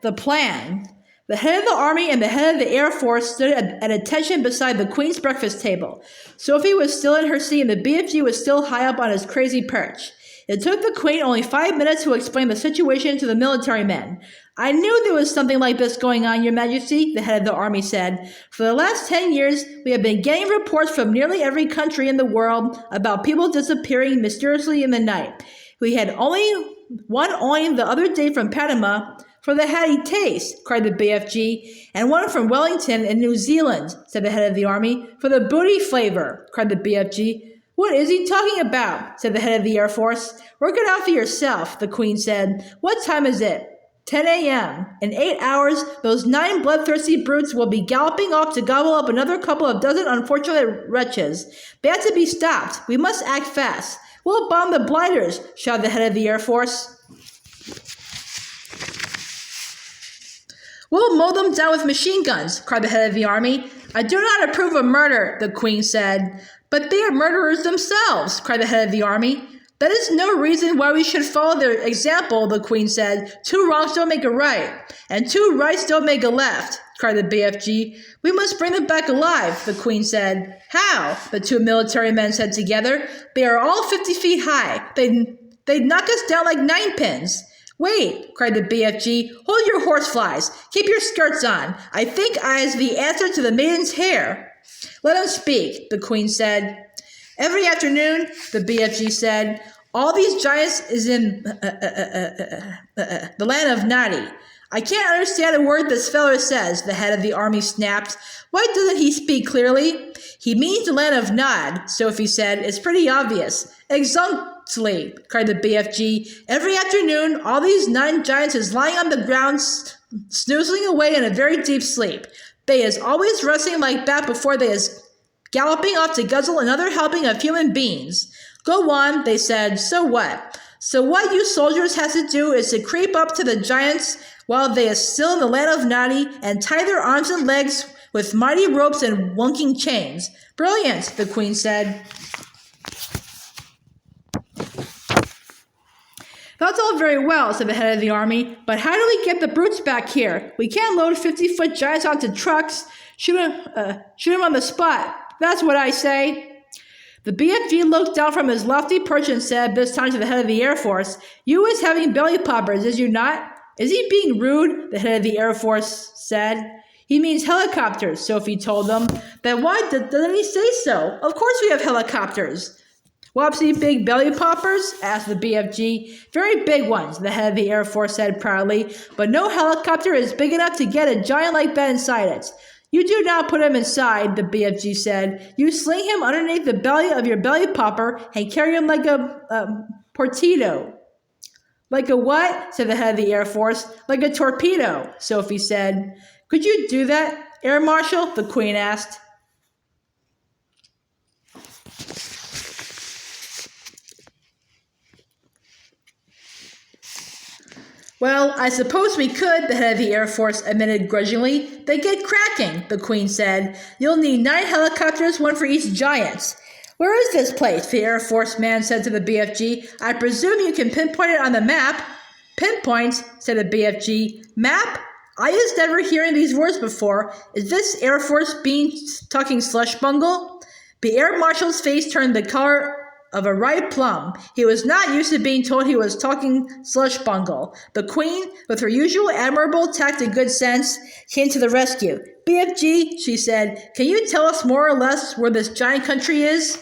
the plan. The head of the army and the head of the Air Force stood at attention beside the Queen's breakfast table. Sophie was still in her seat and the BFG was still high up on his crazy perch. It took the Queen only 5 minutes to explain the situation to the military men. I knew there was something like this going on, Your Majesty, the head of the army said. For the last 10 years, we have been getting reports from nearly every country in the world about people disappearing mysteriously in the night. We had only the other day from Panama for the hatty taste, cried the BFG, and one from Wellington in New Zealand, said the head of the army, for the booty flavor, cried the BFG. What is he talking about? Said the head of the Air Force. Work it out for yourself, the Queen said. What time is it? 10 a.m. In 8 hours, those 9 bloodthirsty brutes will be galloping off to gobble up another couple of dozen unfortunate wretches. They have to be stopped. We must act fast. We'll bomb the blinders, shouted the head of the Air Force. We'll mow them down with machine guns, cried the head of the army. I do not approve of murder, the Queen said. But they are murderers themselves, cried the head of the army. That is no reason why we should follow their example, the Queen said. 2 wrongs don't make a right, and 2 rights don't make a left, cried the BFG. We must bring them back alive, the Queen said. How? The 2 military men said together. They are all 50 feet high. They'd knock us down like 9 pins. Wait, cried the BFG. Hold your horseflies. Keep your skirts on. I think I has the answer to the maiden's hair. Let him speak, the Queen said. Every afternoon, the BFG said, all these giants is in the land of Nadi. I can't understand a word this feller says, the head of the army snapped. Why doesn't he speak clearly? He means the land of Nod, Sophie said. It's pretty obvious. Exactly, cried the BFG. Every afternoon, all these 9 giants is lying on the ground, snoozing away in a very deep sleep. They is always resting like that before they is galloping off to guzzle another helping of human beings. Go on, they said. So what? So what you soldiers has to do is to creep up to the giants while they is still in the land of Nadi and tie their arms and legs with mighty ropes and wonking chains. Brilliant, the Queen said. That's all very well, said the head of the army, but how do we get the brutes back here? We can't load 50-foot giants onto trucks, shoot 'em on the spot. That's what I say. The BFG looked down from his lofty perch and said, this time to the head of the Air Force, you is having belly poppers, is you not? Is he being rude? The head of the Air Force said. He means helicopters, Sophie told them. Then why doesn't he say so? Of course we have helicopters. Wopsy big belly poppers? Asked the BFG. Very big ones, the head of the Air Force said proudly, but no helicopter is big enough to get a giant like that inside it. You do not put him inside, the BFG said. You sling him underneath the belly of your belly popper and carry him like a torpedo. Like a what? Said the head of the Air Force. Like a torpedo, Sophie said. Could you do that, Air Marshal? The Queen asked. Well, I suppose we could, the head of the Air Force admitted grudgingly. They get cracking, the Queen said. You'll need 9 helicopters, 1 for each giant. Where is this place? The Air Force man said to the BFG. I presume you can pinpoint it on the map. Pinpoint, said the BFG. Map? I was never hearing these words before. Is this Air Force being talking slush bungle? The Air Marshal's face turned the color of a ripe plum. He was not used to being told he was talking slush bungle. The Queen, with her usual admirable tact and good sense, came to the rescue. BFG, she said, can you tell us more or less where this giant country is?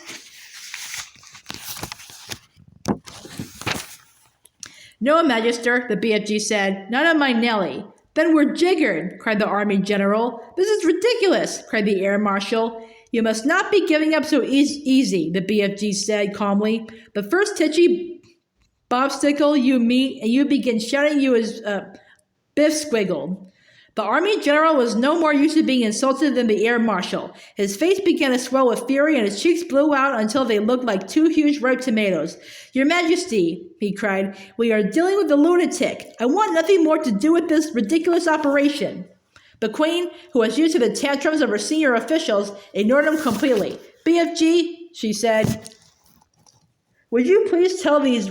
No, Magister, the BFG said, not on my Nelly. Then we're jiggered, cried the Army General. This is ridiculous, cried the Air Marshal. You must not be giving up so easy, the BFG said calmly. The first titchy bobstickle you meet, and you begin shouting you as Biff squiggled. The Army General was no more used to being insulted than the Air Marshal. His face began to swell with fury, and his cheeks blew out until they looked like 2 huge ripe tomatoes. Your Majesty, he cried, we are dealing with a lunatic. I want nothing more to do with this ridiculous operation. The Queen, who was used to the tantrums of her senior officials, ignored him completely. BFG, she said, would you please tell these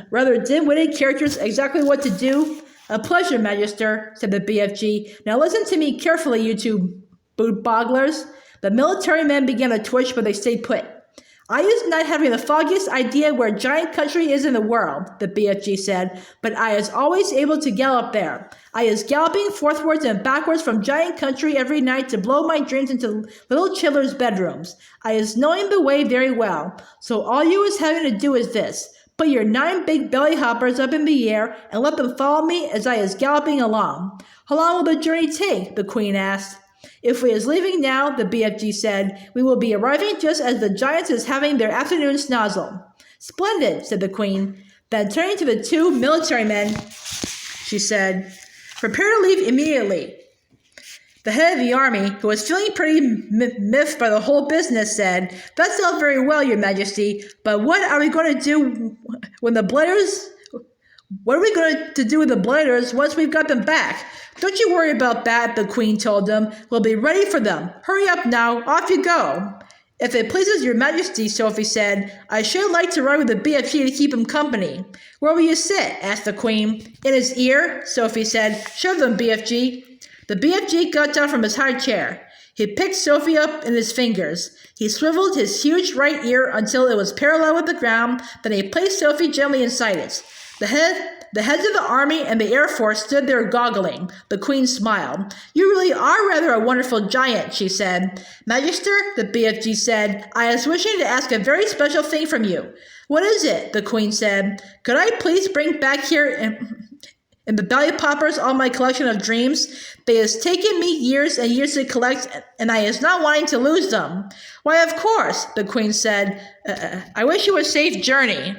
rather dim-witted characters exactly what to do? A pleasure, Magister, said the BFG. Now listen to me carefully, you two bootbogglers. The military men began to twitch, but they stayed put. I is not having the foggiest idea where giant country is in the world, the BFG said, but I is always able to gallop there. I is galloping forthwards and backwards from giant country every night to blow my dreams into little chiddlers' bedrooms. I is knowing the way very well, so all you is having to do is this. Put your 9 big belly hoppers up in the air and let them follow me as I is galloping along. How long will the journey take? The Queen asked. If we is leaving now, the BFG said, we will be arriving just as the giants is having their afternoon snozzle. Splendid, said the Queen. Then turning to the 2 military men, she said, prepare to leave immediately. The head of the army, who was feeling pretty miffed by the whole business, said, that's all very well, Your Majesty, but what are we going to do when the blighters... What are we going to do with the blighters once we've got them back? Don't you worry about that, the Queen told them. We'll be ready for them. Hurry up now, off you go. If it pleases Your Majesty, Sophie said, I should like to ride with the BFG to keep him company. Where will you sit? Asked the Queen. In his ear, Sophie said. Show them, BFG. The BFG got down from his high chair. He picked Sophie up in his fingers. He swiveled his huge right ear until it was parallel with the ground, then he placed Sophie gently inside it. The heads of the army and the air force stood there goggling. The Queen smiled. You really are rather a wonderful giant, she said. Magister, the BFG said, I was wishing to ask a very special thing from you. What is it? The Queen said. Could I please bring back here in the belly poppers all my collection of dreams? They has taken me years and years to collect, and I is not wanting to lose them. Why, of course, the Queen said. I wish you a safe journey.